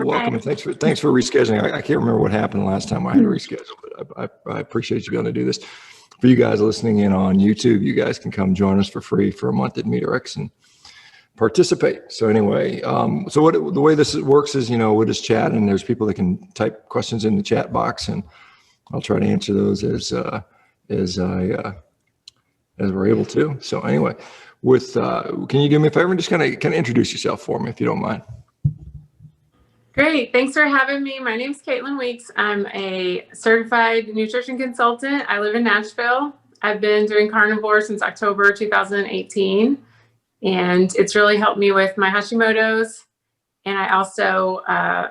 welcome, and thanks for rescheduling. I can't remember what happened last time I had to reschedule, but I appreciate you being able to do this. For you guys listening in on YouTube, you guys can come join us for free for a month at MeterX and participate. So anyway, so the way this works is, we'll just chat, and there's people that can type questions in the chat box, and I'll try to answer those as we're able to. So anyway, can you do me a favor and just kind of introduce yourself for me, if you don't mind? Great. Thanks for having me. My name is Caitlin Weeks. I'm a certified nutrition consultant. I live in Nashville. I've been doing carnivore since October 2018, and it's really helped me with my Hashimoto's. And I also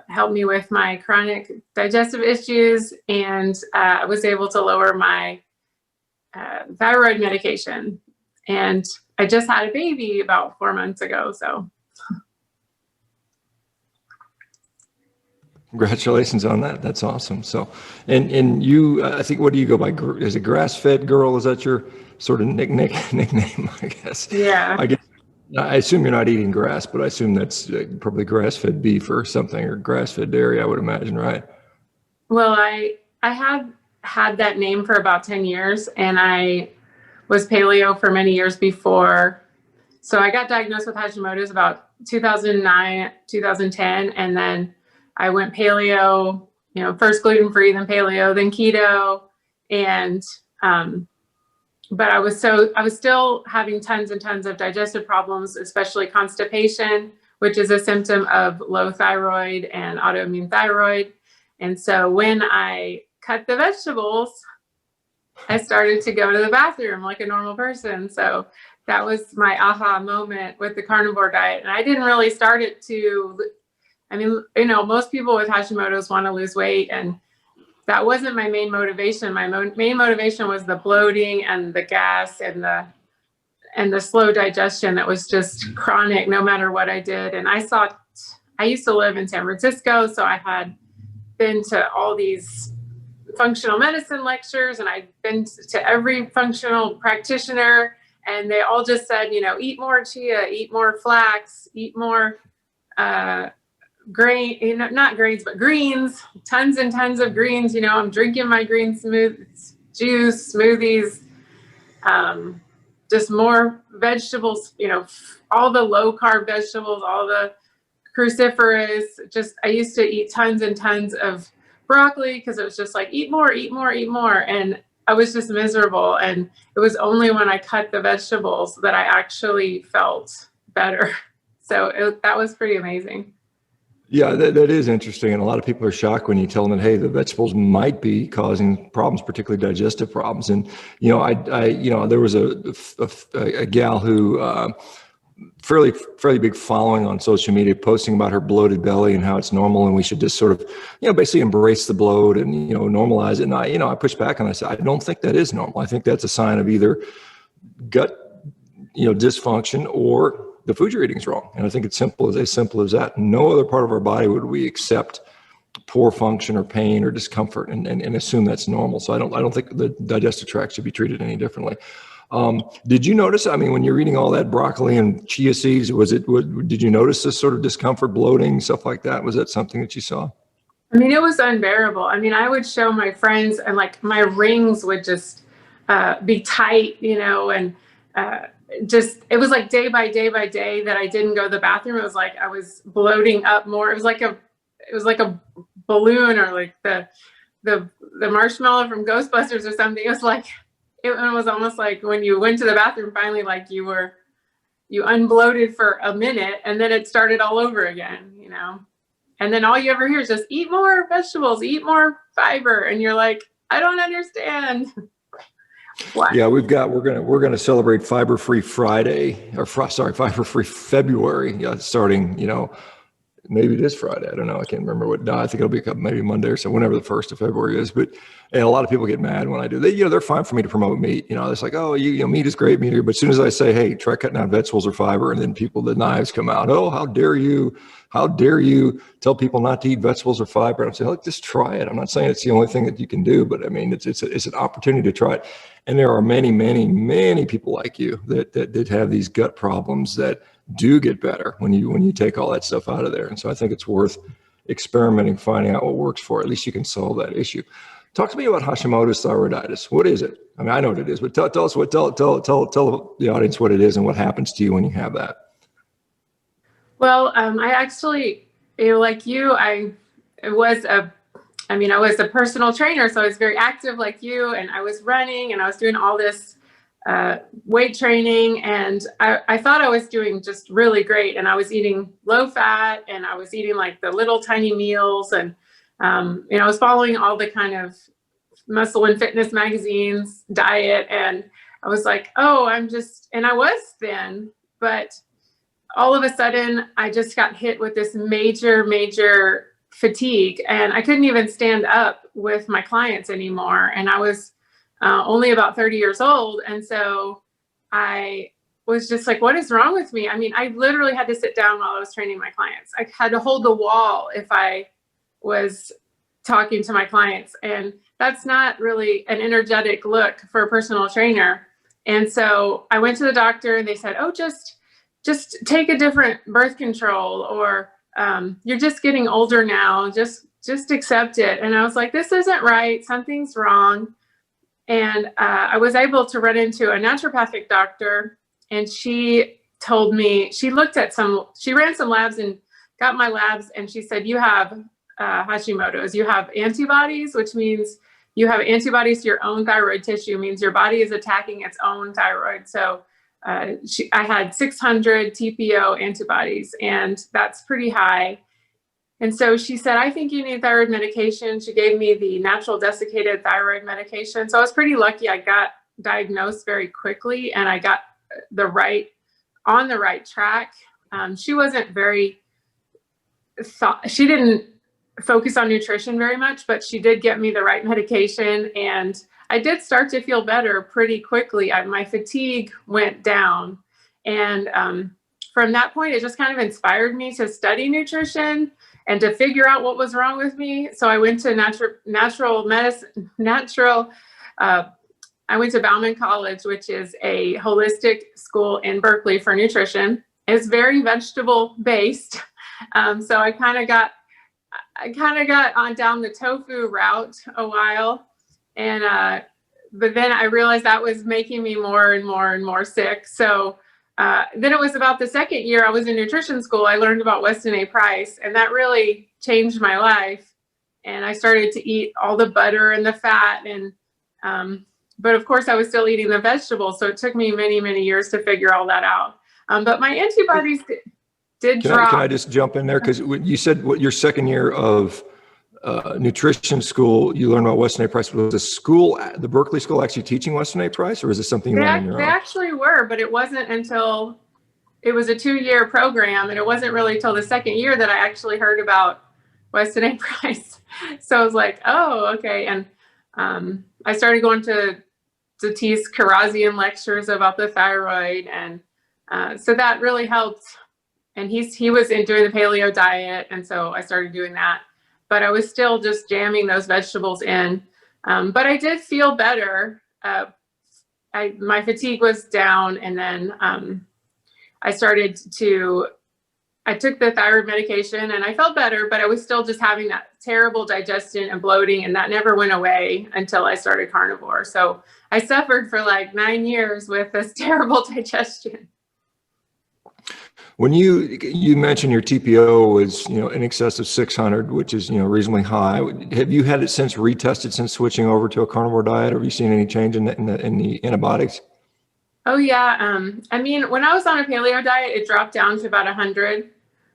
helped me with my chronic digestive issues, and I was able to lower my thyroid medication. And I just had a baby about 4 months ago, so. Congratulations on that. That's awesome. So, and you, I think, what do you go by? Is it grass-fed girl? Is that your sort of nickname, I guess? Yeah. I assume you're not eating grass, but I assume that's probably grass-fed beef or something, or grass-fed dairy, I would imagine, right? Well, I have had that name for about 10 years, and I was paleo for many years before. So I got diagnosed with Hashimoto's about 2009, 2010, and then I went paleo, first gluten-free, then paleo, then keto. And, but I was still having tons and tons of digestive problems, especially constipation, which is a symptom of low thyroid and autoimmune thyroid. And so when I cut the vegetables, I started to go to the bathroom like a normal person. So that was my aha moment with the carnivore diet. And I didn't really start it most people with Hashimoto's want to lose weight, and that wasn't my main motivation. My main motivation was the bloating and the gas and the slow digestion that was just chronic no matter what I did. And I used to live in San Francisco, so I had been to all these functional medicine lectures, and I'd been to every functional practitioner, and they all just said, eat more chia, eat more flax, eat more grain, not grains, but greens, tons and tons of greens. I'm drinking my green juice, smoothies, just more vegetables, all the low carb vegetables, all the cruciferous. I used to eat tons and tons of broccoli because it was just like, eat more, eat more, eat more. And I was just miserable. And it was only when I cut the vegetables that I actually felt better. So that was pretty amazing. Yeah, that is interesting. And a lot of people are shocked when you tell them that, hey, the vegetables might be causing problems, particularly digestive problems. And, there was a gal who, fairly big following on social media, posting about her bloated belly and how it's normal. And we should just sort of, basically embrace the bloat and, normalize it. And I pushed back and I said, I don't think that is normal. I think that's a sign of either gut, dysfunction, or the food you're eating is wrong. And I think it's as simple as that. No other part of our body would we accept poor function or pain or discomfort and assume that's normal. So I don't think the digestive tract should be treated any differently. Did you notice, when you're eating all that broccoli and chia seeds, did you notice this sort of discomfort, bloating, stuff like that? Was that something that you saw? It was unbearable. I would show my friends, and like my rings would just be tight, and it was like day by day by day that I didn't go to the bathroom. It was like I was bloating up more. It was like a balloon, or like the marshmallow from Ghostbusters or something. It was like, it was almost like when you went to the bathroom, finally, like you unbloated for a minute, and then it started all over again, and then all you ever hear is just eat more vegetables, eat more fiber. And you're like, I don't understand. What? Yeah, we're gonna celebrate Fiber-Free Friday, Fiber-Free February, starting, maybe it is Friday. I don't know. I can't remember what. No, I think it'll be maybe Monday or so, whenever the 1st of February is. But a lot of people get mad when I do. They're fine for me to promote meat. It's like, oh, meat is great, meat. But as soon as I say, hey, try cutting out vegetables or fiber, and then the knives come out. Oh, how dare you? How dare you tell people not to eat vegetables or fiber? I'm saying, look, just try it. I'm not saying it's the only thing that you can do, but it's an opportunity to try it. And there are many, many, many people like you that have these gut problems that do get better when you take all that stuff out of there. And so I think it's worth experimenting, finding out what works for it. At least you can solve that issue. Talk to me about Hashimoto's thyroiditis. What is it? I mean, I know what it is, but tell the audience what it is and what happens to you when you have that. Well, I actually, like you, I was a personal trainer, so I was very active like you, and I was running and I was doing all this weight training, and I thought I was doing just really great, and I was eating low fat, and I was eating like the little tiny meals, and I was following all the kind of muscle and fitness magazines diet, and I was like, oh, and I was thin, but all of a sudden I just got hit with this major fatigue, and I couldn't even stand up with my clients anymore. And I was only about 30 years old. And so I was just like, what is wrong with me? I mean, I literally had to sit down while I was training my clients. I had to hold the wall if I was talking to my clients. And that's not really an energetic look for a personal trainer. And so I went to the doctor, and they said, oh, just take a different birth control, or you're just getting older now. Just accept it. And I was like, this isn't right. Something's wrong. And I was able to run into a naturopathic doctor, and she told me, she ran some labs and got my labs, and she said, you have Hashimoto's. You have antibodies, which means you have antibodies to your own thyroid tissue, means your body is attacking its own thyroid. So I had 600 TPO antibodies, and that's pretty high. And so she said, I think you need thyroid medication. She gave me the natural desiccated thyroid medication. So I was pretty lucky. I got diagnosed very quickly, and I got on the right track. She wasn't she didn't focus on nutrition very much, but she did get me the right medication, and I did start to feel better pretty quickly. My fatigue went down, and from that point, it just kind of inspired me to study nutrition and to figure out what was wrong with me. So I went to natural medicine. I went to Bowel College, which is a holistic school in Berkeley for nutrition. It's very vegetable based. So I kind of got on down the tofu route a while, and but then I realized that was making me more and more sick. So then it was about the second year I was in nutrition school, I learned about Weston A. Price, and that really changed my life. And I started to eat all the butter and the fat, and but of course I was still eating the vegetables. So it took me many years to figure all that out. But my antibodies did drop. Can I just jump in there? Because you said your second year of nutrition school, you learned about Weston A. Price. Was the Berkeley school actually teaching Weston A. Price, or is this something you learned on your own? They actually were, but it wasn't until it was a 2-year program, and it wasn't really till the second year that I actually heard about Weston A. Price. So I was like, oh, okay. And I started going to T's Karazian lectures about the thyroid, and so that really helped. And he was doing the paleo diet, and so I started doing that. But I was still just jamming those vegetables in. But I did feel better. My fatigue was down, and then I took the thyroid medication, and I felt better, but I was still just having that terrible digestion and bloating, and that never went away until I started carnivore. So I suffered for like 9 years with this terrible digestion. When you mentioned your TPO was, in excess of 600, which is, reasonably high. Have you had it retested since switching over to a carnivore diet, or have you seen any change in the antibiotics? Oh yeah. I mean, when I was on a paleo diet, it dropped down to about 100.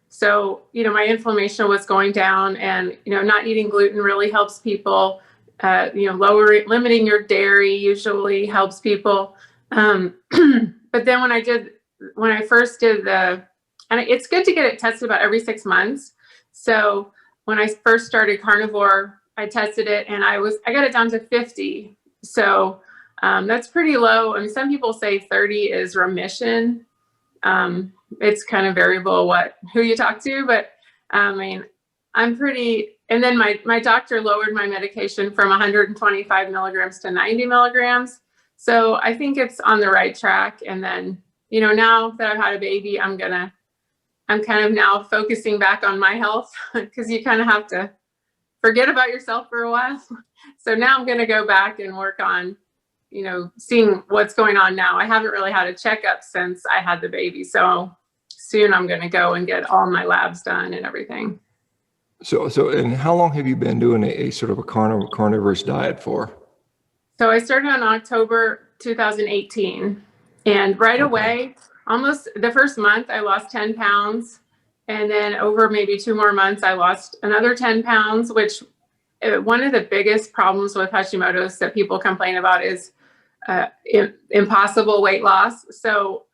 So, my inflammation was going down, and, not eating gluten really helps people. Limiting your dairy usually helps people. But then when I first did and it's good to get it tested about every 6 months. So when I first started carnivore, I tested it, and I got it down to 50. So that's pretty low. I mean, some people say 30 is remission. It's kind of variable who you talk to, but I mean, and then my doctor lowered my medication from 125 milligrams to 90 milligrams. So I think it's on the right track. And then, now that I've had a baby, I'm I'm kind of now focusing back on my health because you kind of have to forget about yourself for a while. So now I'm going to go back and work on, seeing what's going on now. I haven't really had a checkup since I had the baby. So soon I'm going to go and get all my labs done and everything. So, and how long have you been doing a sort of a carnivorous diet for? So I started in October 2018, and right away, almost the first month, I lost 10 pounds. And then over maybe 2 more months, I lost another 10 pounds, which one of the biggest problems with Hashimoto's that people complain about is impossible weight loss. So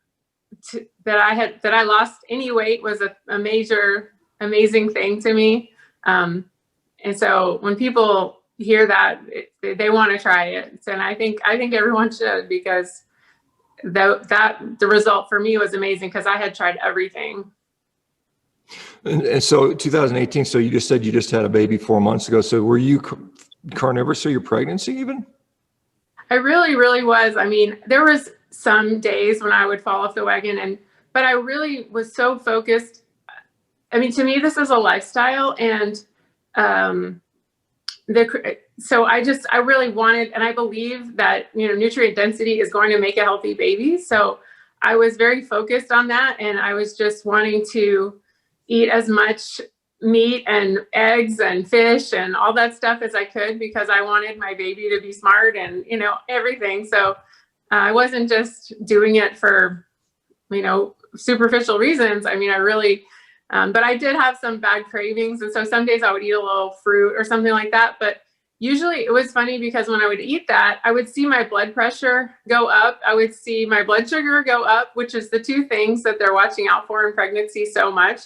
that I lost any weight was a major, amazing thing to me. And so when people hear that, they want to try it. And I think everyone should, because the result for me was amazing because I had tried everything. And so 2018, so you just said you just had a baby 4 months ago. So were you carnivorous through your pregnancy even? I really, really was. I mean, there was some days when I would fall off the wagon, but I really was so focused. I mean, to me, this is a lifestyle, and so I really wanted, and I believe that, nutrient density is going to make a healthy baby. So I was very focused on that. And I was just wanting to eat as much meat and eggs and fish and all that stuff as I could, because I wanted my baby to be smart and, everything. So I wasn't just doing it for, superficial reasons. I mean, I really, but I did have some bad cravings. And so some days I would eat a little fruit or something like that. But usually it was funny because when I would eat that, I would see my blood pressure go up. I would see my blood sugar go up, which is the 2 things that they're watching out for in pregnancy so much.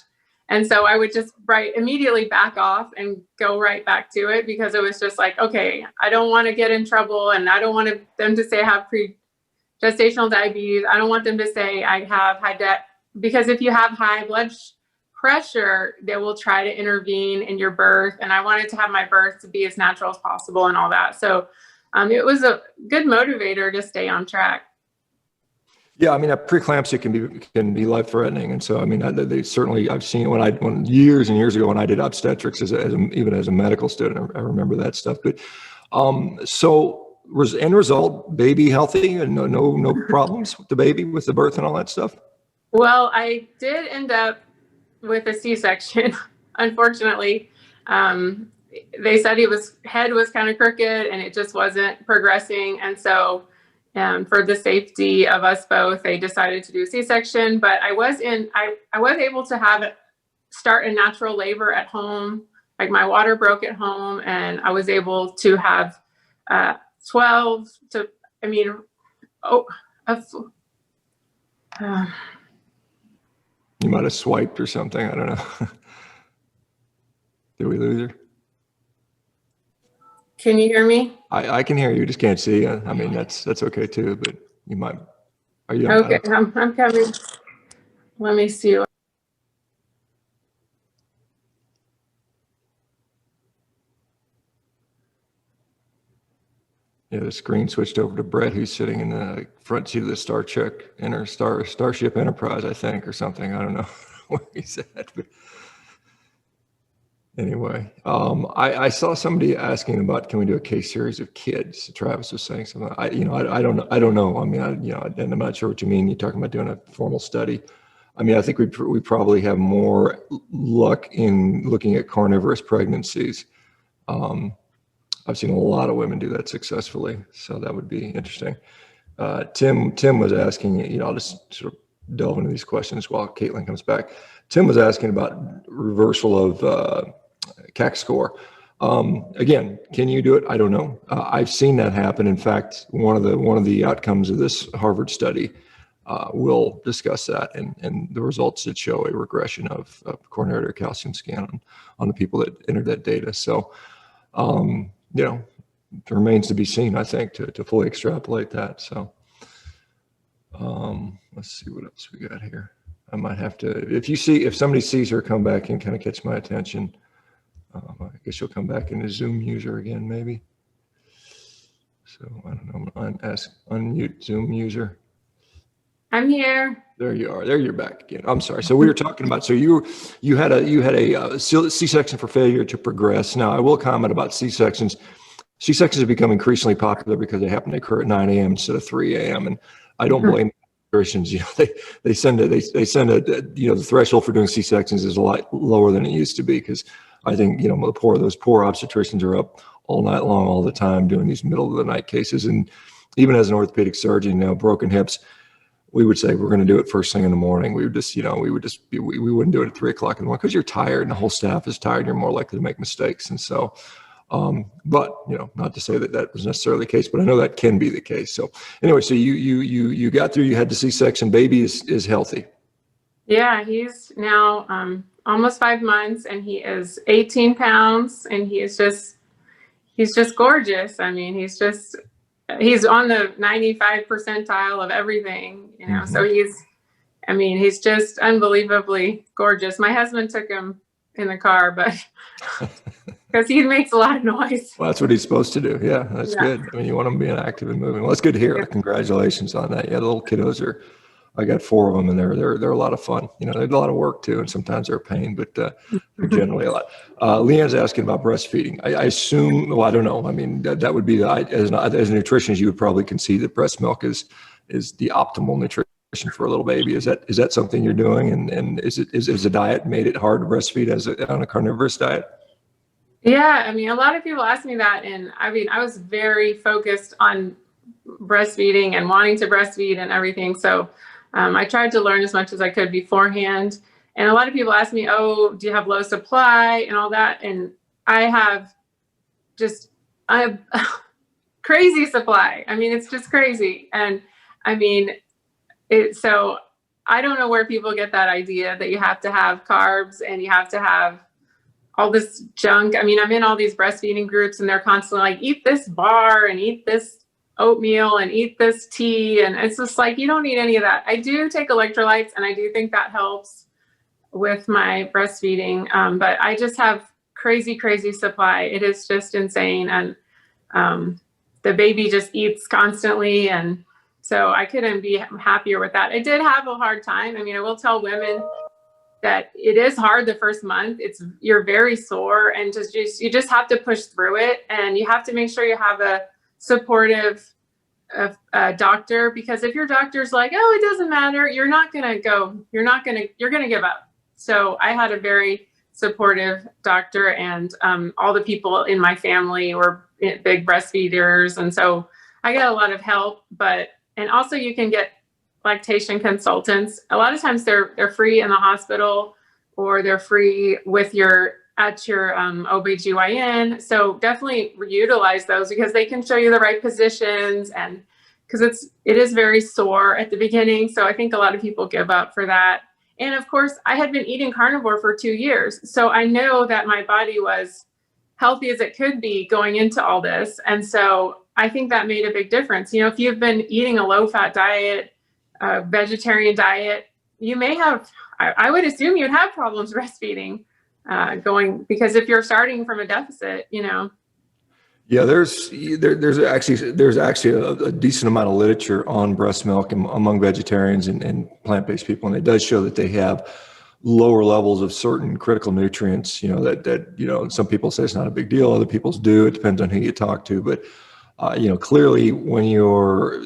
And so I would just immediately back off and go right back to it, because it was just like, okay, I don't want to get in trouble, and I don't want them to say I have pre-gestational diabetes. I don't want them to say I have high debt, because if you have high blood pressure, they will try to intervene in your birth. And I wanted to have my birth to be as natural as possible and all that. So it was a good motivator to stay on track. Yeah, I mean, preeclampsia can be life threatening, and so I mean, they certainly, I've seen it when years and years ago when I did obstetrics even as a medical student. I remember that stuff. But so end result, baby healthy and no problems with the baby, with the birth and all that stuff. Well, I did end up with a C-section, unfortunately. They said head was kind of crooked and it just wasn't progressing, and so. For the safety of us both, they decided to do a C-section, but I was able to start a natural labor at home. Like, my water broke at home, and I was able to have 12 to, I mean, you might have swiped or something. I don't know. Did we lose her? Can you hear me? I can hear you, just can't see you. I mean, that's okay too, but you might. Are you okay? I'm coming. Let me see. Yeah, the screen switched over to Brett, who's sitting in the front seat of the Starship Enterprise, I think, or something. I don't know where he's at, but anyway, I saw somebody asking about, can we do a case series of kids? Travis was saying something. I don't know. I mean, I'm not sure what you mean. You're talking about doing a formal study. I mean, I think we probably have more luck in looking at carnivorous pregnancies. I've seen a lot of women do that successfully, so that would be interesting. Tim was asking, I'll just sort of delve into these questions while Caitlin comes back. Tim was asking about reversal of CAC score. Again, can you do it? I don't know. I've seen that happen. In fact, one of the outcomes of this Harvard study will discuss that, and the results did show a regression of coronary artery calcium scan on the people that entered that data. So, it remains to be seen, I think, to fully extrapolate that. So, let's see what else we got here. I might have to, if somebody sees her come back and kind of catch my attention, I guess she'll come back in as Zoom user again, maybe. So I don't know, unmute Zoom user. I'm here. There you are. There you're back again. I'm sorry. So we were talking about, so you had a C-section for failure to progress. Now I will comment about C-sections. C-sections have become increasingly popular because they happen to occur at 9 a.m. instead of 3 a.m. And I don't blame obstetricians. They send a, the threshold for doing C-sections is a lot lower than it used to be, because I think, those poor obstetricians are up all night long, all the time, doing these middle of the night cases. And even as an orthopedic surgeon, broken hips, we would say we're going to do it first thing in the morning. We wouldn't do it at 3 o'clock in the morning, because you're tired and the whole staff is tired. You're more likely to make mistakes. And so, but not to say that was necessarily the case, but I know that can be the case. So anyway, so you got through, you had the C-section. Baby is healthy. Yeah, he's now almost 5 months, and he is 18 pounds, and he's just gorgeous. I mean, he's on the 95 percentile of everything, so he's just unbelievably gorgeous. My husband took him in the car, but because he makes a lot of noise. Well, that's what he's supposed to do. Yeah, that's good. I mean, you want him being active and moving. Well, that's good to hear. Yeah. Congratulations on that. Yeah, the little kiddos I got 4 of them, and they're a lot of fun. They're a lot of work too, and sometimes they're a pain, but they're generally a lot. Leanne's asking about breastfeeding. I assume, well, I don't know. I mean, that would be as a nutritionist, you would probably concede that breast milk is the optimal nutrition for a little baby. Is that something you're doing? And is the diet made it hard to breastfeed on a carnivorous diet? Yeah, I mean, a lot of people ask me that, and I mean, I was very focused on breastfeeding and wanting to breastfeed and everything. So I tried to learn as much as I could beforehand. And a lot of people ask me, oh, do you have low supply and all that? And I have crazy supply. I mean, it's just crazy. And I mean, so I don't know where people get that idea that you have to have carbs and you have to have all this junk. I mean, I'm in all these breastfeeding groups, and they're constantly like, eat this bar and eat this oatmeal and eat this tea, and it's just like, you don't need any of that. I do take electrolytes, and I do think that helps with my breastfeeding, but I just have crazy supply. It is just insane, and the baby just eats constantly, and so I couldn't be happier with that. I did have a hard time. I mean, I will tell women that it is hard the first month. You're very sore, and you just have to push through it, and you have to make sure you have a supportive doctor, because if your doctor's like, oh, it doesn't matter, you're going to give up. So I had a very supportive doctor, and all the people in my family were big breastfeeders. And so I got a lot of help, and also you can get lactation consultants. A lot of times they're free in the hospital, or they're free at your OBGYN. So definitely utilize those, because they can show you the right positions, and because it is very sore at the beginning. So I think a lot of people give up for that. And of course, I had been eating carnivore for 2 years. So I know that my body was healthy as it could be going into all this. And so I think that made a big difference. If you've been eating a low fat diet, a vegetarian diet, you may have, I would assume you'd have problems breastfeeding. Because if you're starting from a deficit, Yeah, there's actually a decent amount of literature on breast milk among vegetarians and plant-based people, and it does show that they have lower levels of certain critical nutrients. That some people say it's not a big deal, other people do. It depends on who you talk to, but clearly when you're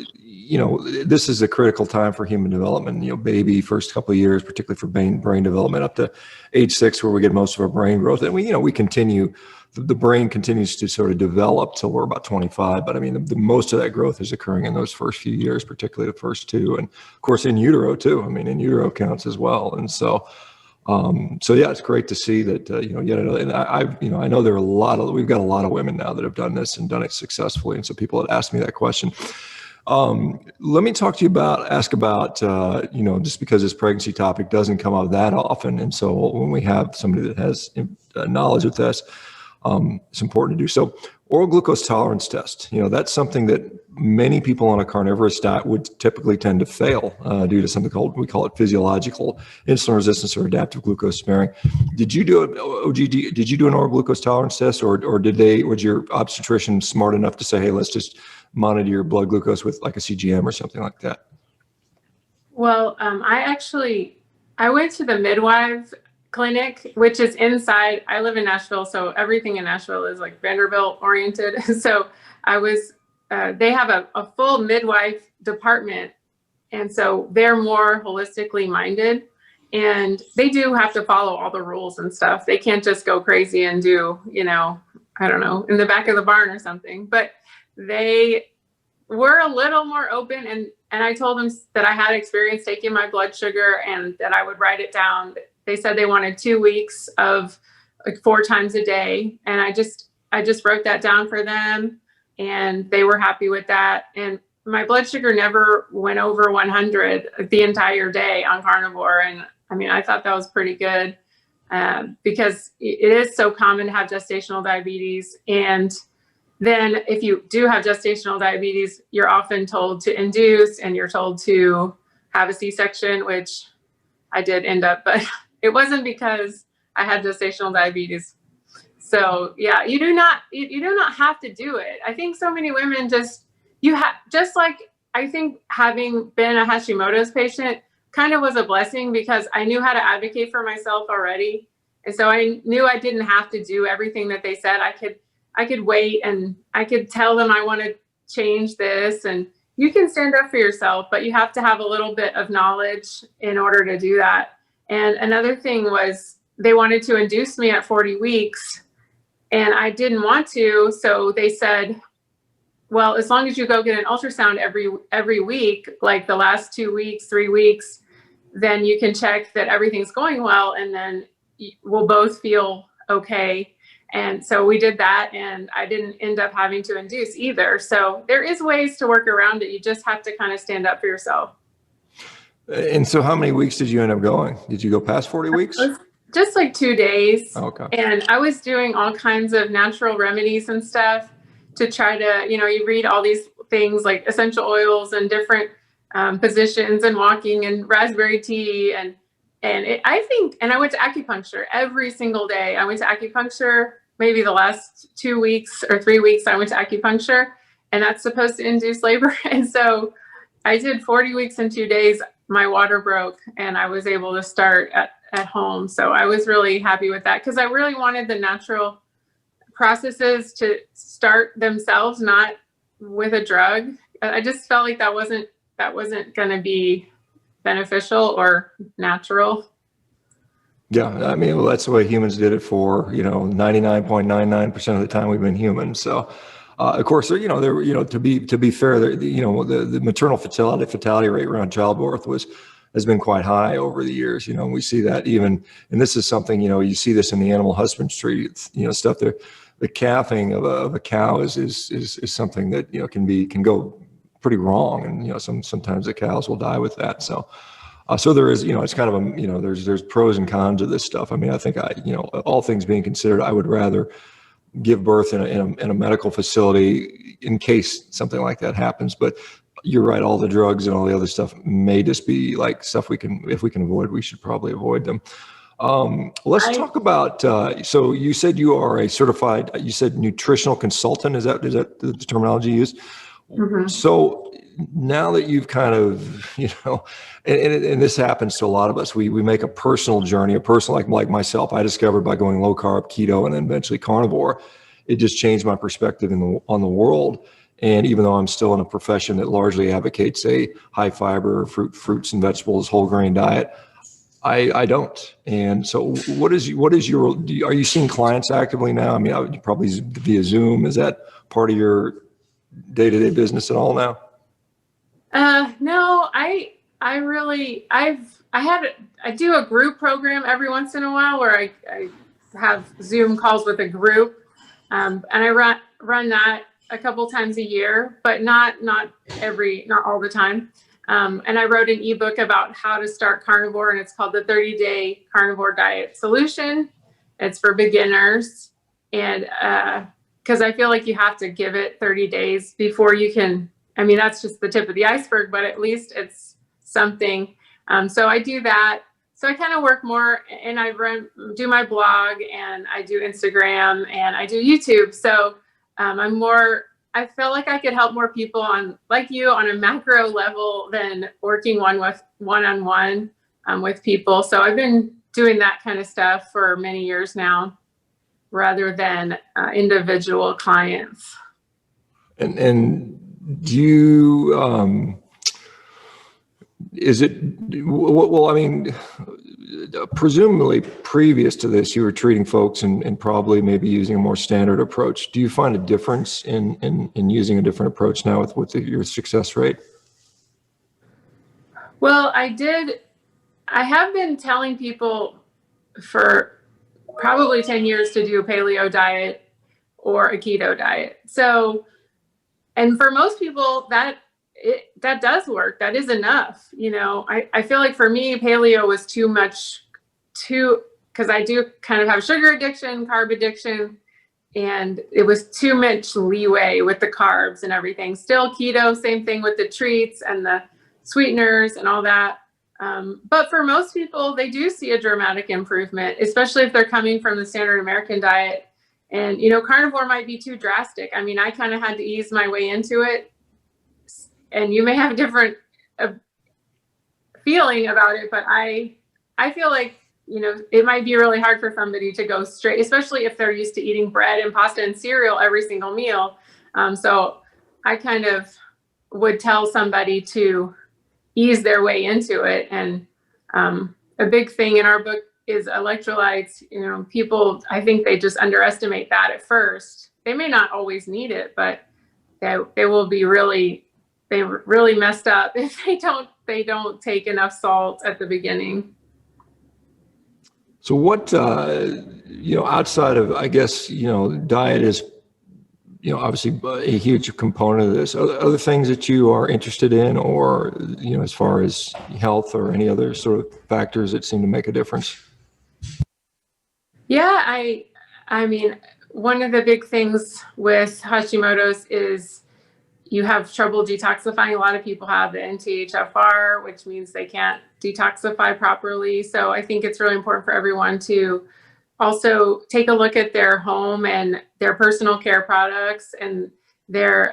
this is a critical time for human development. Baby first couple of years, particularly for brain development, up to age 6, where we get most of our brain growth, and we continue. The brain continues to sort of develop till we're about 25. But I mean, the most of that growth is occurring in those first few years, particularly the first 2, and of course in utero too. I mean, in utero counts as well. And so yeah, it's great to see that. And I know we've got a lot of women now that have done this and done it successfully. And so people had asked me that question. Let me ask about, just because this pregnancy topic doesn't come up that often. And so when we have somebody that has knowledge with this, it's important to do. So oral glucose tolerance test, that's something that many people on a carnivorous diet would typically tend to fail due to something we call it physiological insulin resistance or adaptive glucose sparing. Did you do did you do an oral glucose tolerance test, or was your obstetrician smart enough to say, hey, let's just monitor your blood glucose with like a CGM or something like that? Well, I went to the midwife clinic, which is inside. I live in Nashville, so everything in Nashville is like Vanderbilt oriented. So I was, they have a full midwife department, and so they're more holistically minded, and they do have to follow all the rules and stuff. They can't just go crazy and do, I don't know, in the back of the barn or something. But they were a little more open, and I told them that I had experience taking my blood sugar and that I would write it down. They said they wanted 2 weeks of like 4 times a day, and I just wrote that down for them, and they were happy with that. And my blood sugar never went over 100 the entire day on carnivore, and I mean, I thought that was pretty good, because it is so common to have gestational diabetes. And then if you do have gestational diabetes, you're often told to induce, and you're told to have a C-section, which I did end up, but it wasn't because I had gestational diabetes. So yeah, you do not have to do it. I think so many women just like, I think having been a Hashimoto's patient kind of was a blessing, because I knew how to advocate for myself already. And so I knew I didn't have to do everything that they said. I could wait, and I could tell them I want to change this, and you can stand up for yourself, but you have to have a little bit of knowledge in order to do that. And another thing was, they wanted to induce me at 40 weeks, and I didn't want to. So they said, well, as long as you go get an ultrasound every week, like the last 2 weeks, 3 weeks, then you can check that everything's going well, and then we'll both feel okay. And so we did that, and I didn't end up having to induce either. So there is ways to work around it. You just have to kind of stand up for yourself. And so how many weeks did you end up going? Did you go past 40 weeks? Just like 2 days. Okay. And I was doing all kinds of natural remedies and stuff to try to, you read all these things like essential oils and different positions and walking and raspberry tea. And I went to acupuncture every single day. I went to acupuncture maybe the last 2 weeks or 3 weeks. I went to acupuncture, and that's supposed to induce labor. And so I did 40 weeks in 2 days. My water broke, and I was able to start at home. So I was really happy with that, because I really wanted the natural processes to start themselves, not with a drug. I just felt like that wasn't going to be beneficial or natural. Yeah, I mean, well, that's the way humans did it for 99.99% of the time we've been human. So, of course, to be fair, the maternal fatality rate around childbirth has been quite high over the years. We see that even, and this is something you see this in the animal husbandry, stuff there. The calving of a cow is something that can go pretty wrong, and sometimes the cows will die with that. So there is it's kind of there's pros and cons of this stuff. I mean, I think all things being considered, I would rather give birth in a medical facility in case something like that happens. But you're right, all the drugs and all the other stuff may just be like stuff if we can avoid, we should probably avoid them. Let's talk about, so you said you are a certified, you said nutritional consultant. Is that the terminology used? Mm-hmm. So now that you've kind of, and this happens to a lot of us, we make a personal journey, like myself, I discovered by going low carb, keto, and then eventually carnivore, it just changed my perspective on the world. And even though I'm still in a profession that largely advocates a high fiber, fruits and vegetables, whole grain diet, I don't. And so are you seeing clients actively now? I mean, probably via Zoom. Is that part of your day-to-day business at all now? No, I do a group program every once in a while where I have Zoom calls with a group. And I run that a couple times a year, but not all the time. And I wrote an ebook about how to start carnivore, and it's called the 30-Day Carnivore Diet Solution. It's for beginners. And because I feel like you have to give it 30 days before you can, I mean, that's just the tip of the iceberg, but at least it's something. So I do that. So I kind of work more, and I do my blog, and I do Instagram, and I do YouTube. So I'm more I felt like I could help more people on, like you, on a macro level than working one-on-one with people. So I've been doing that kind of stuff for many years now, rather than individual clients. And do you, is it, well, I mean, presumably previous to this, you were treating folks and probably maybe using a more standard approach. Do you find a difference in using a different approach now with your success rate? Well, I have been telling people for probably 10 years to do a paleo diet or a keto diet. So, and for most people that does work. That is enough. You know, I feel like for me, paleo was too much, because I do kind of have sugar addiction, carb addiction, and it was too much leeway with the carbs and everything. Still keto, same thing with the treats and the sweeteners and all that. But for most people, they do see a dramatic improvement, especially if they're coming from the standard American diet. And, you know, carnivore might be too drastic. I mean, I kind of had to ease my way into it. And you may have a different feeling about it, but I feel like, you know, it might be really hard for somebody to go straight, especially if they're used to eating bread and pasta and cereal every single meal. So I kind of would tell somebody to ease their way into it. And a big thing in our book is electrolytes. You know, people, I think they just underestimate that at first. They may not always need it, but they will be really messed up if they don't take enough salt at the beginning. So what, you know, outside of, I guess, you know, diet is, you know, obviously a huge component of this. Other things that you are interested in, or, you know, as far as health or any other sort of factors that seem to make a difference? Yeah, I mean, one of the big things with Hashimoto's is you have trouble detoxifying. A lot of people have the NTHFR, which means they can't detoxify properly. So I think it's really important for everyone to also take a look at their home and their personal care products and their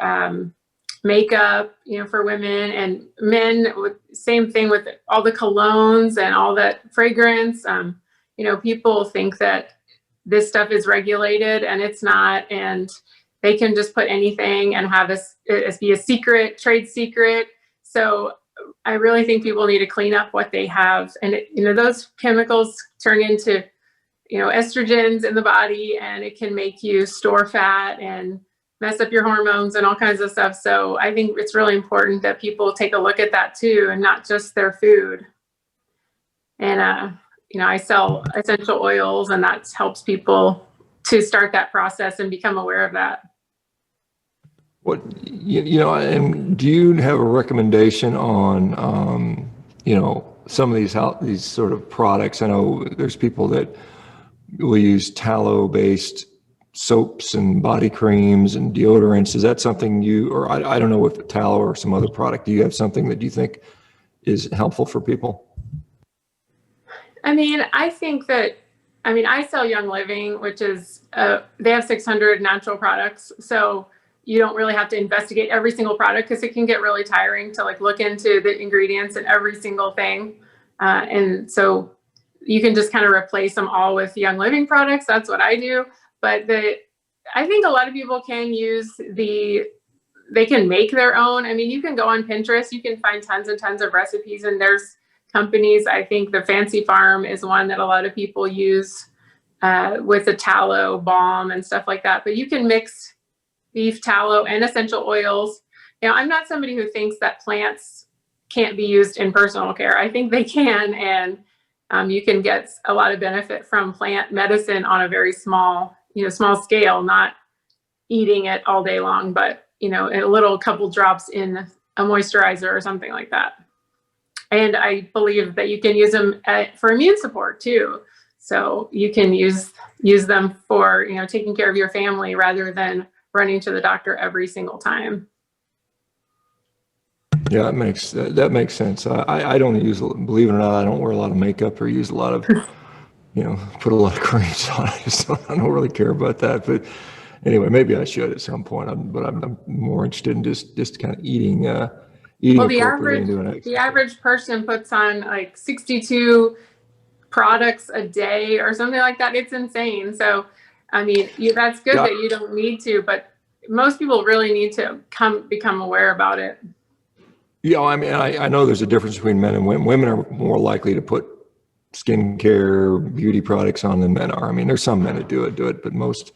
makeup, you know, for women and men. Same thing with all the colognes and all that fragrance. You know, people think that this stuff is regulated, and it's not. And they can just put anything and have it be a secret, trade secret. So I really think people need to clean up what they have. And, you know, those chemicals turn into, you know, estrogens in the body, and it can make you store fat and mess up your hormones and all kinds of stuff. So I think it's really important that people take a look at that too, and not just their food. And, you know, I sell essential oils, and that helps people to start that process and become aware of that. What, you know, and do you have a recommendation on, you know, some of these sort of products? I know there's people that will use tallow-based soaps and body creams and deodorants. Is that something or I don't know if tallow or some other product, do you have something that you think is helpful for people? I mean, I sell Young Living, which is, they have 600 natural products. So you don't really have to investigate every single product, because it can get really tiring to like look into the ingredients and every single thing. And so you can just kind of replace them all with Young Living products. That's what I do. But I think a lot of people can they can make their own. I mean, you can go on Pinterest, you can find tons and tons of recipes, and there's companies. I think the Fancy Farm is one that a lot of people use with the tallow balm and stuff like that. But you can mix beef tallow and essential oils. You know, I'm not somebody who thinks that plants can't be used in personal care. I think they can, and you can get a lot of benefit from plant medicine on a very small scale, not eating it all day long, but, you know, a little couple drops in a moisturizer or something like that. And I believe that you can use them for immune support too. So you can use them for, you know, taking care of your family rather than running to the doctor every single time. Yeah, that makes sense. I don't believe it or not, I don't wear a lot of makeup or use a lot of, you know, put a lot of creams on. I don't really care about that. But Anyway, maybe I should at some point, but I'm more interested in just kind of eating Well, appropriately and doing exercise. the average person puts on like 62 products a day or something like that. It's insane. So, I mean, that's good that you don't need to, but most people really need to become aware about it. Yeah, I mean, I know there's a difference between men and women. Women are more likely to put skincare, beauty products on than men are. I mean, there's some men that do it, but most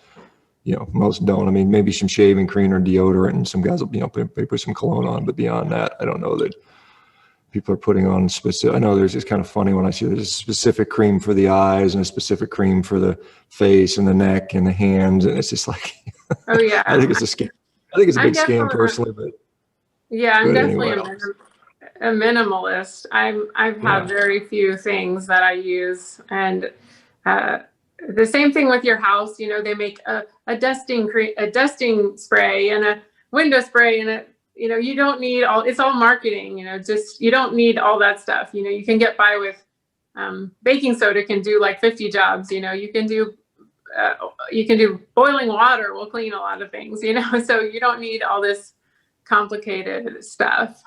don't. I mean, maybe some shaving cream or deodorant, and some guys will, put some cologne on, but beyond that, I don't know that people are putting on specific. I know there's just kind of funny when I see there's a specific cream for the eyes and a specific cream for the face and the neck and the hands, and it's just like, oh yeah, I think it's a scam. I think it's a big scam personally, but yeah, I'm definitely anyway. a minimalist. I've had very few things that I use, and the same thing with your house. They make a dusting spray and a window spray and you don't need it's all marketing. You don't need all that stuff. You can get by with baking soda can do like 50 jobs. You can do boiling water will clean a lot of things. So you don't need all this complicated stuff.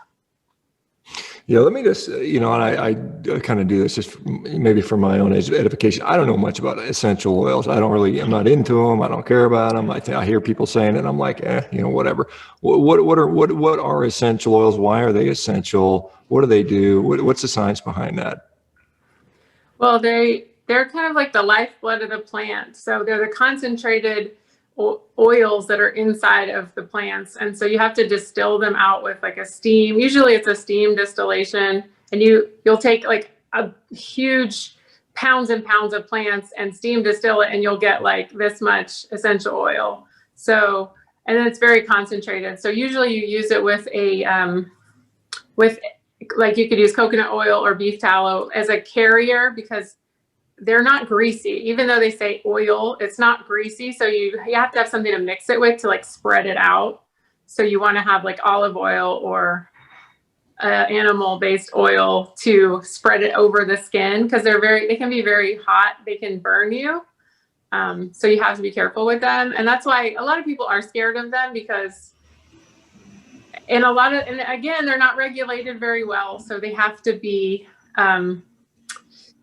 Yeah, let me just, and I kind of do this just maybe for my own edification. I don't know much about essential oils. I'm not into them. I don't care about them. I hear people saying it, and I'm like, whatever. What are essential oils? Why are they essential? What do they do? What's the science behind that? Well, they're kind of like the lifeblood of the plant. So they're the concentrated oils that are inside of the plants, and so you have to distill them out with like a steam. Usually it's a steam distillation, and you'll take like a huge pounds and pounds of plants and steam distill it, and you'll get like this much essential oil. So, and then it's very concentrated. So usually you use it with like you could use coconut oil or beef tallow as a carrier, because they're not greasy. Even though they say oil, it's not greasy. So you have to have something to mix it with to like spread it out. So you want to have like olive oil or animal-based oil to spread it over the skin, because they can be very hot. They can burn you. So you have to be careful with them. And that's why a lot of people are scared of them, because and again, they're not regulated very well. So they have to be, so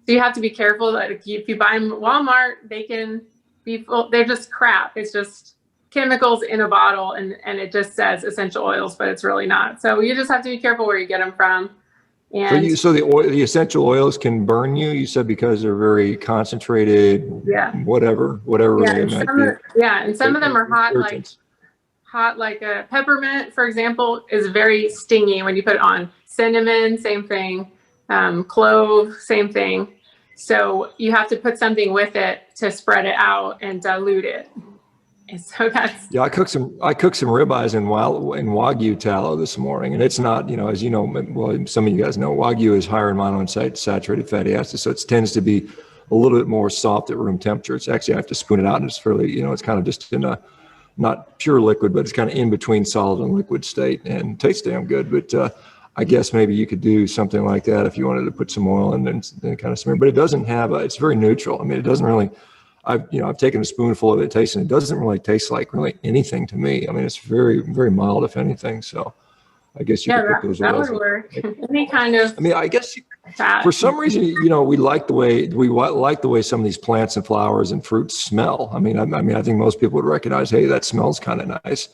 you have to be careful that if you buy them at Walmart, they can be full. They're just crap. It's just chemicals in a bottle, and it just says essential oils, but it's really not. So you just have to be careful where you get them from. And so the essential oils can burn you, you said, because they're very concentrated. Yeah. Whatever they might be. And some of them are hot, like a peppermint, for example, is very stingy when you put it on. Cinnamon, same thing. Clove, same thing. So you have to put something with it to spread it out and dilute it. And so I cooked some ribeyes in Wagyu tallow this morning, and it's not, as you know, well, some of you guys know, Wagyu is higher in monounsaturated fatty acids, so it tends to be a little bit more soft at room temperature. It's actually, I have to spoon it out, and it's fairly, it's kind of just in a not pure liquid, but it's kind of in between solid and liquid state, and tastes damn good. But I guess maybe you could do something like that if you wanted to put some oil in and then kind of smear. But it doesn't have it's very neutral. I mean, it doesn't really. I've taken a spoonful of it, tasted, and it doesn't really taste like really anything to me. I mean, it's very, very mild, if anything. So I guess you could put those oils. That would work. Any kind of. I mean, I guess for some reason, we like the way some of these plants and flowers and fruits smell. I mean, I think most people would recognize, hey, that smells kind of nice.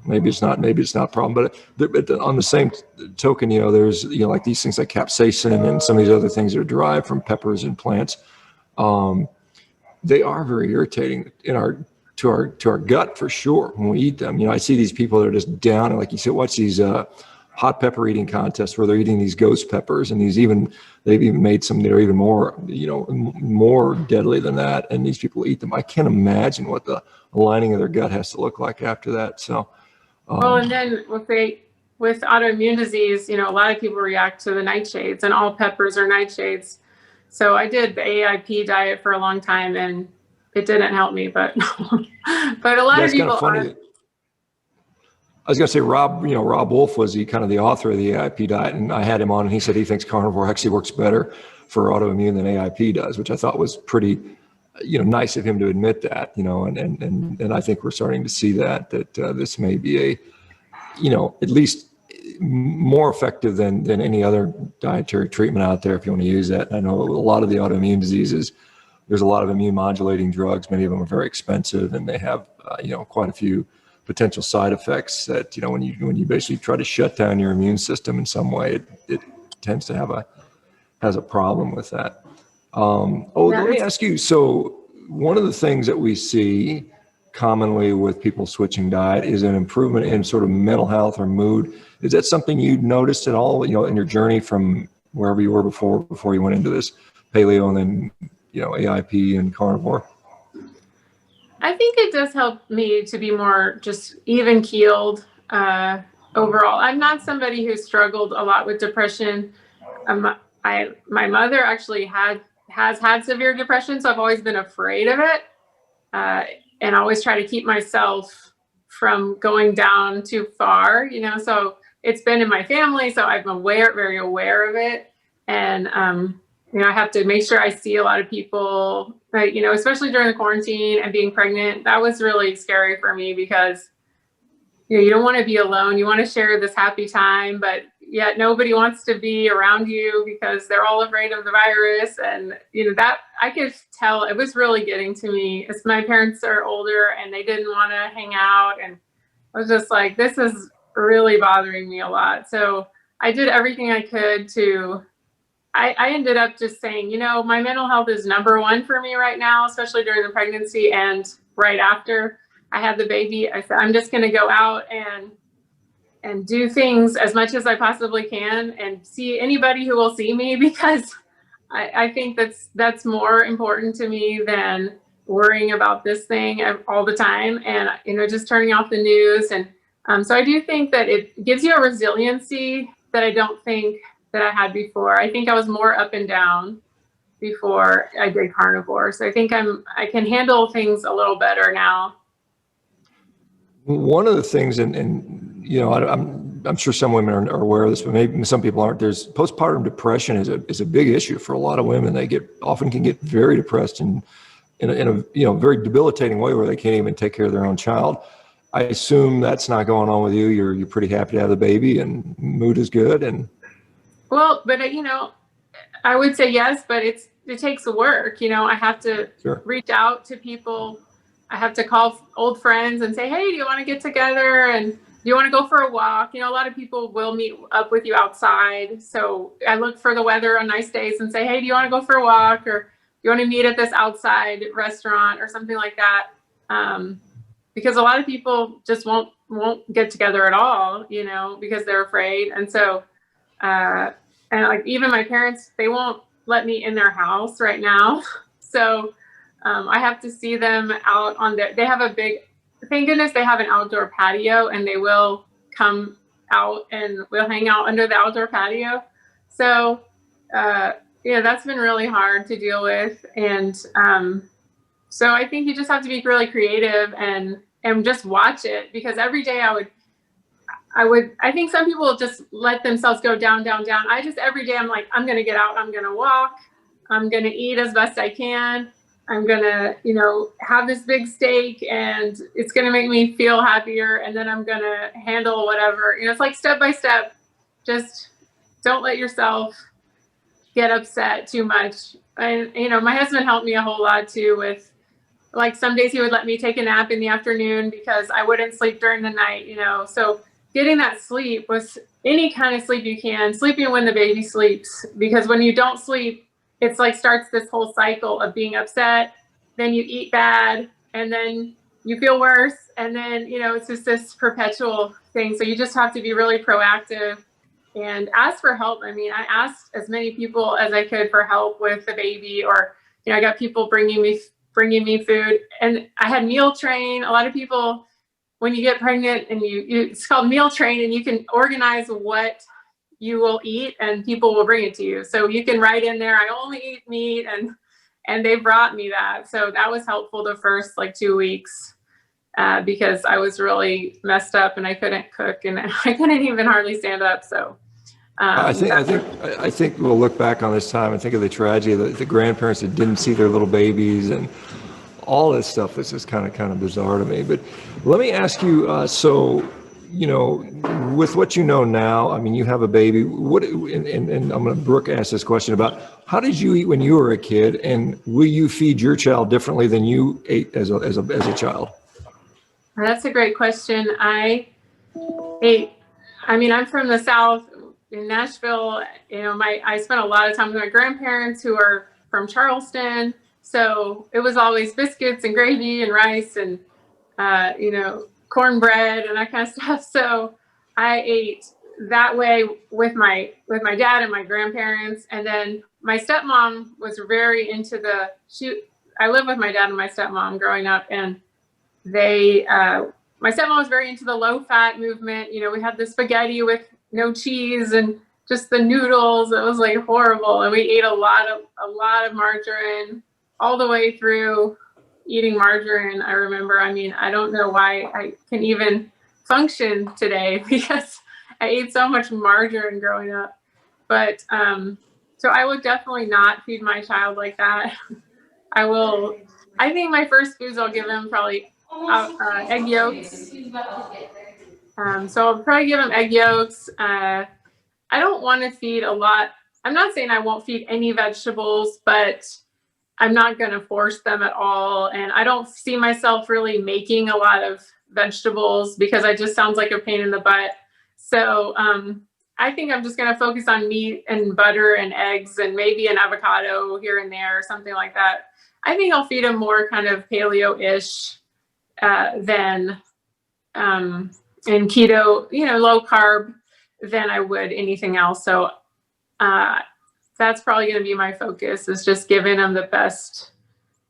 Maybe it's not a problem, but on the same token, there's, like these things like capsaicin and some of these other things that are derived from peppers and plants. They are very irritating to our gut for sure when we eat them. I see these people that are just down, and like you said, watch these hot pepper eating contests where they're eating these ghost peppers, and they've even made some that are even more, more deadly than that. And these people eat them. I can't imagine what the lining of their gut has to look like after that. So, and then with autoimmune disease, a lot of people react to the nightshades, and all peppers are nightshades. So I did the AIP diet for a long time, and it didn't help me, but a lot of people are. I was going to say Rob Wolf was the author of the AIP diet, and I had him on, and he said he thinks carnivore actually works better for autoimmune than AIP does, which I thought was pretty nice of him to admit that, and I think we're starting to see that this may be at least more effective than any other dietary treatment out there, if you want to use that. I know a lot of the autoimmune diseases, there's a lot of immune modulating drugs. Many of them are very expensive, and they have quite a few potential side effects that when you basically try to shut down your immune system in some way, it tends to has a problem with that. Let me ask you, so one of the things that we see commonly with people switching diet is an improvement in sort of mental health or mood. Is that something you noticed at all, in your journey from wherever you were before you went into this paleo and then, AIP and carnivore? I think it does help me to be more just even keeled overall. I'm not somebody who struggled a lot with depression. My mother actually has had severe depression, so I've always been afraid of it, and always try to keep myself from going down too far. So it's been in my family, so I'm very aware of it, and I have to make sure I see a lot of people, especially during the quarantine and being pregnant. That was really scary for me because, you don't want to be alone. You want to share this happy time, but yet nobody wants to be around you because they're all afraid of the virus. And, that I could tell it was really getting to me. As my parents are older and they didn't want to hang out. And I was just like, this is really bothering me a lot. So I did everything I could I ended up just saying, my mental health is number one for me right now, especially during the pregnancy and right after I had the baby. I said, I'm just going to go out and do things as much as I possibly can and see anybody who will see me, because I think that's more important to me than worrying about this thing all the time and, just turning off the news. And so I do think that it gives you a resiliency that I don't think that I had before. I think I was more up and down before I did carnivore. So I think I can handle things a little better now. One of the things, and I'm sure some women are aware of this, but maybe some people aren't. There's postpartum depression is a big issue for a lot of women. They often can get very depressed and in a very debilitating way where they can't even take care of their own child. I assume that's not going on with you. You're pretty happy to have the baby and mood is good. And well, but I would say yes, but it takes work. I have to reach out to people. I have to call old friends and say, hey, do you want to get together? And do you want to go for a walk? A lot of people will meet up with you outside. So I look for the weather on nice days and say, hey, do you want to go for a walk? Or do you want to meet at this outside restaurant or something like that? Because a lot of people just won't get together at all, because they're afraid. And so, and like even my parents, they won't let me in their house right now. So I have to see them out they have a big, thank goodness they have an outdoor patio, and they will come out and we'll hang out under the outdoor patio. So, that's been really hard to deal with. And so I think you just have to be really creative and just watch it, because every day I think some people just let themselves go down. Every day I'm like, I'm going to get out, I'm going to walk, I'm going to eat as best I can. I'm going to, have this big steak and it's going to make me feel happier. And then I'm going to handle whatever, it's like step by step. Just don't let yourself get upset too much. And, my husband helped me a whole lot too with, like, some days he would let me take a nap in the afternoon because I wouldn't sleep during the night, so getting that sleep was any kind of sleep you can, sleeping when the baby sleeps, because when you don't sleep, it's like starts this whole cycle of being upset, then you eat bad, and then you feel worse. And then, it's just this perpetual thing. So you just have to be really proactive and ask for help. I mean, I asked as many people as I could for help with the baby, or, I got people bringing me food, and I had meal train. A lot of people, when you get pregnant and it's called meal train, and you can organize what you will eat and people will bring it to you. So you can write in there, I only eat meat, and they brought me that. So that was helpful the first 2 weeks because I was really messed up and I couldn't cook and I couldn't even hardly stand up. So I think we'll look back on this time and think of the tragedy of the grandparents that didn't see their little babies and all this stuff. This is kind of bizarre to me. But let me ask you, so, you know, with what you know now, I mean, you have a baby. And I'm going to Brooke ask this question about how did you eat when you were a kid, and will you feed your child differently than you ate as a child? That's a great question. I mean, I'm from the South in Nashville. You know, I spent a lot of time with my grandparents who are from Charleston. So it was always biscuits and gravy and rice and, you know, cornbread and that kind of stuff. So I ate that way with my dad and my grandparents. And then my stepmom was very into I lived with my dad and my stepmom growing up, and my stepmom was very into the low fat movement. You know, we had the spaghetti with no cheese and just the noodles. It was like horrible. And we ate a lot of margarine all the way through eating margarine. I remember, I mean, I don't know why I can even function today because I ate so much margarine growing up. But so I would definitely not feed my child like that. I think my first foods I'll give him probably egg yolks. So I'll probably give him egg yolks. I don't want to feed a lot. I'm not saying I won't feed any vegetables, but I'm not going to force them at all. And I don't see myself really making a lot of vegetables because it just sounds like a pain in the butt. So I think I'm just going to focus on meat and butter and eggs and maybe an avocado here and there or something like that. I think I'll feed him more kind of paleo-ish than in keto, you know, low carb than I would anything else. So that's probably going to be my focus, is just giving them the best.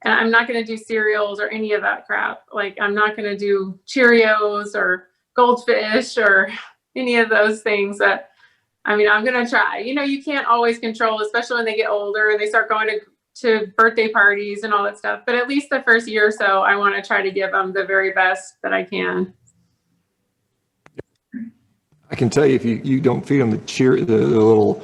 And I'm not going to do cereals or any of that crap. Like, I'm not going to do Cheerios or Goldfish or any of those things that, I mean, I'm going to try. You know, you can't always control, especially when they get older and they start going to birthday parties and all that stuff. But at least the first year or so, I want to try to give them the very best that I can. I can tell you, if you don't feed them the little,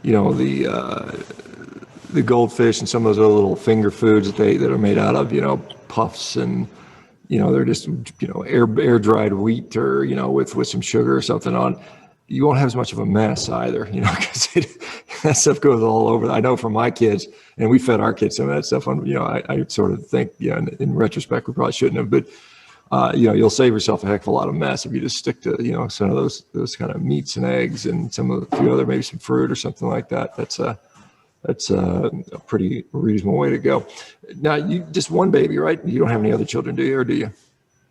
you know, the Goldfish and some of those other little finger foods that are made out of, you know, puffs, and, you know, they're just, you know, air dried wheat, or, you know, with some sugar or something on, you won't have as much of a mess either, you know, because that stuff goes all over. I know from my kids, and we fed our kids some of that stuff on, you know, I sort of think, yeah, in retrospect, we probably shouldn't have, but you know, you'll save yourself a heck of a lot of mess if you just stick to, you know, some of those kind of meats and eggs and some of the few other, maybe some fruit or something like that. That's a pretty reasonable way to go. Now, you just one baby, right? You don't have any other children, do you, or do you?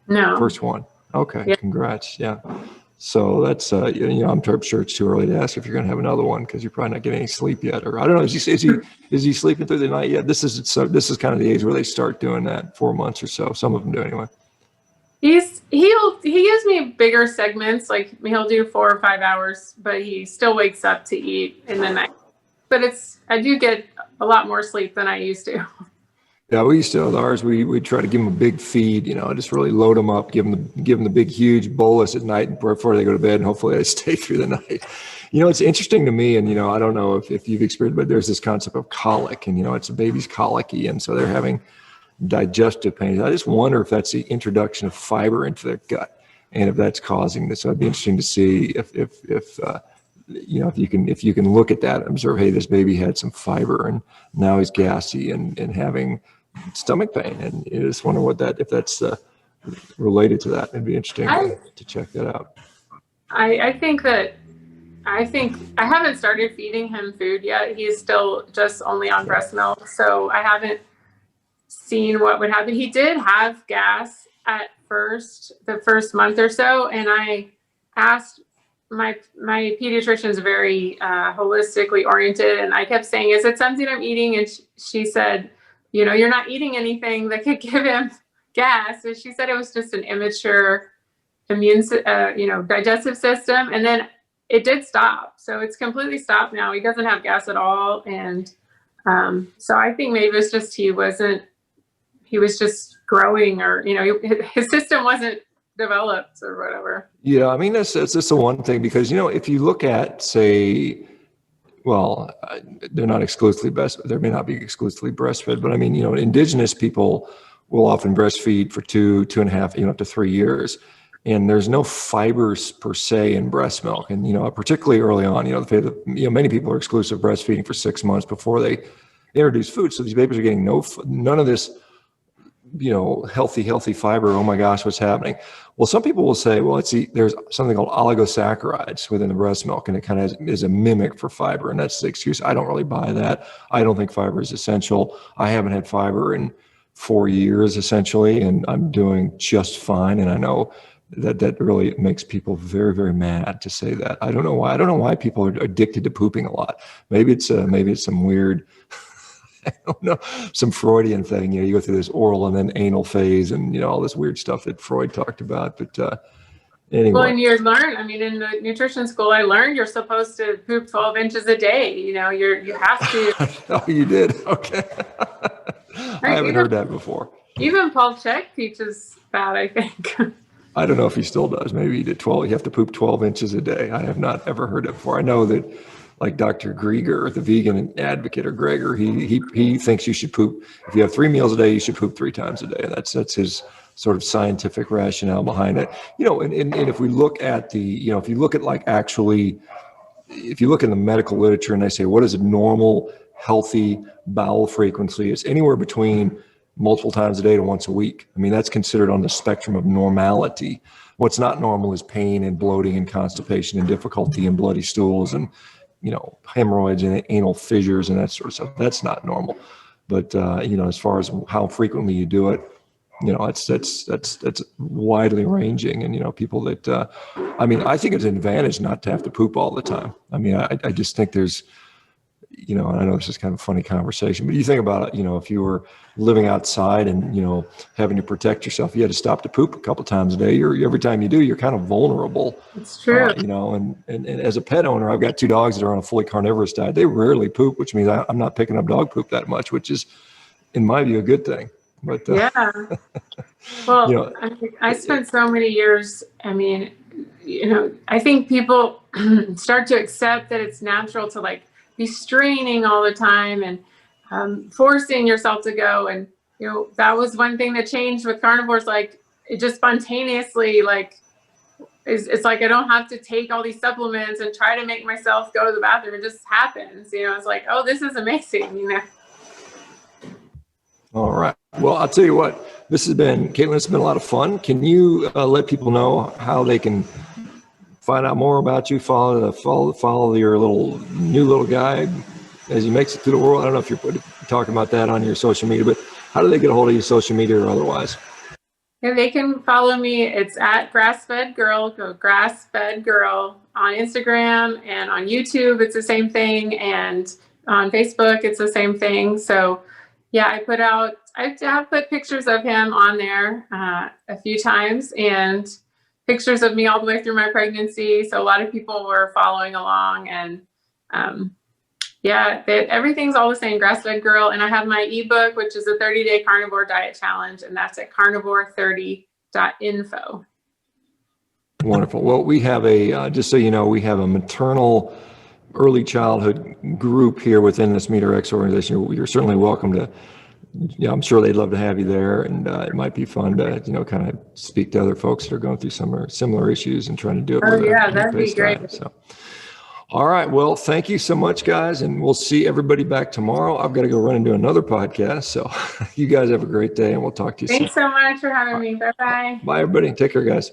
No. First one. Okay. Yeah. Congrats. Yeah. So that's, you know, I'm sure it's too early to ask if you're going to have another one, because you're probably not getting any sleep yet. Or I don't know, is he sleeping through the night yet? This is kind of the age where they start doing that, 4 months or so. Some of them do anyway. He gives me bigger segments, like he'll do 4 or 5 hours, but he still wakes up to eat in the night. But I do get a lot more sleep than I used to. Yeah, we used to, with ours, we try to give them a big feed, you know, just really load them up, give them the big, huge bolus at night before they go to bed, and hopefully they stay through the night. You know, it's interesting to me, and, you know, I don't know if you've experienced, but there's this concept of colic, and, you know, it's a baby's colicky, and so they're having digestive pain. I just wonder if that's the introduction of fiber into their gut, and if that's causing this. So it'd be interesting to see if you know, if you can look at that and observe, hey, this baby had some fiber and now he's gassy and having stomach pain, and you just wonder if that's related to that. It'd be interesting to check that out. I think I haven't started feeding him food yet. He's still just only on breast milk, so I haven't seen what would happen. He did have gas at the first month or so, and I asked, my pediatrician is very holistically oriented, and I kept saying, is it something I'm eating? And she said, you know, you're not eating anything that could give him gas. So she said it was just an immature digestive system. And then it did stop. So it's completely stopped now. He doesn't have gas at all. And so I think maybe it's just he was just growing, or, you know, his system wasn't developed or whatever. Yeah, I mean, that's just the one thing, because, if you look at, say, well, they're not exclusively they may not be exclusively breastfed, but I mean, indigenous people will often breastfeed for 2.5, up to 3 years. And there's no fibers per se in breast milk. And, particularly early on, many people are exclusive breastfeeding for 6 months before they introduce food. So these babies are getting none of this, healthy fiber. Oh my gosh, what's happening? Well, some people will say, well, there's something called oligosaccharides within the breast milk, and it kind of is a mimic for fiber. And that's the excuse. I don't really buy that. I don't think fiber is essential. I haven't had fiber in 4 years, essentially, and I'm doing just fine. And I know that really makes people very, very mad to say that. I don't know why. I don't know why people are addicted to pooping a lot. Maybe it's some weird, I don't know, some Freudian thing. You go through this oral and then anal phase, and all this weird stuff that Freud talked about. But anyway. Well, and you learn. I mean, in the nutrition school, I learned you're supposed to poop 12 inches a day. You have to. Oh, you did? Okay. I haven't heard that before. Even Paul Chek teaches that, I think. I don't know if he still does. Maybe he did 12. You have to poop 12 inches a day. I have not ever heard it before. I know that, like Dr. Grieger, the vegan advocate, or Greger, he thinks you should poop. If you have 3 meals a day, you should poop 3 times a day. And that's his sort of scientific rationale behind it. And if we look at if you look at if you look in the medical literature and they say, what is a normal, healthy bowel frequency? It's anywhere between multiple times a day to once a week. I mean, that's considered on the spectrum of normality. What's not normal is pain and bloating and constipation and difficulty and bloody stools and, hemorrhoids and anal fissures and that sort of stuff. That's not normal. But, as far as how frequently you do it, that's widely ranging. And, people that, I think it's an advantage not to have to poop all the time. I mean, I just think there's, and I know this is kind of a funny conversation, but you think about it, if you were living outside and, having to protect yourself, you had to stop to poop a couple of times a day. Every time you do, you're kind of vulnerable. It's true. And as a pet owner, I've got 2 dogs that are on a fully carnivorous diet. They rarely poop, which means I'm not picking up dog poop that much, which is, in my view, a good thing. But yeah. Well, I spent so many years. I mean, I think people start to accept that it's natural to be straining all the time and forcing yourself to go. And, that was one thing that changed with carnivores. It just spontaneously, it's like I don't have to take all these supplements and try to make myself go to the bathroom. It just happens. It's like, oh, this is amazing. All right. Well, I'll tell you what, Caitlin, it's been a lot of fun. Can you let people know how they can find out more about you, follow your new little guy as he makes it through the world? I don't know if you're talking about that on your social media, but how do they get a hold of you, social media or otherwise? Yeah, they can follow me. It's at Grass-Fed Girl. Go Grass-Fed Girl on Instagram, and on YouTube, it's the same thing. And on Facebook, it's the same thing. So yeah, I have put pictures of him on there a few times, and pictures of me all the way through my pregnancy. So a lot of people were following along, and everything's all the same, Grass-Fed Girl. And I have my ebook, which is a 30-day carnivore diet challenge, and that's at carnivore30.info. Wonderful. Well, we have just so you know, we have a maternal early childhood group here within this MeterX organization. You're certainly welcome to. Yeah, I'm sure they'd love to have you there, and it might be fun to, kind of speak to other folks that are going through similar issues and trying to do it. Oh, yeah, that'd be great. So, all right. Well, thank you so much, guys, and we'll see everybody back tomorrow. I've got to go run and do another podcast. So you guys have a great day, and we'll talk to you soon. Thanks so much for having me. Bye-bye. Bye, everybody. Take care, guys.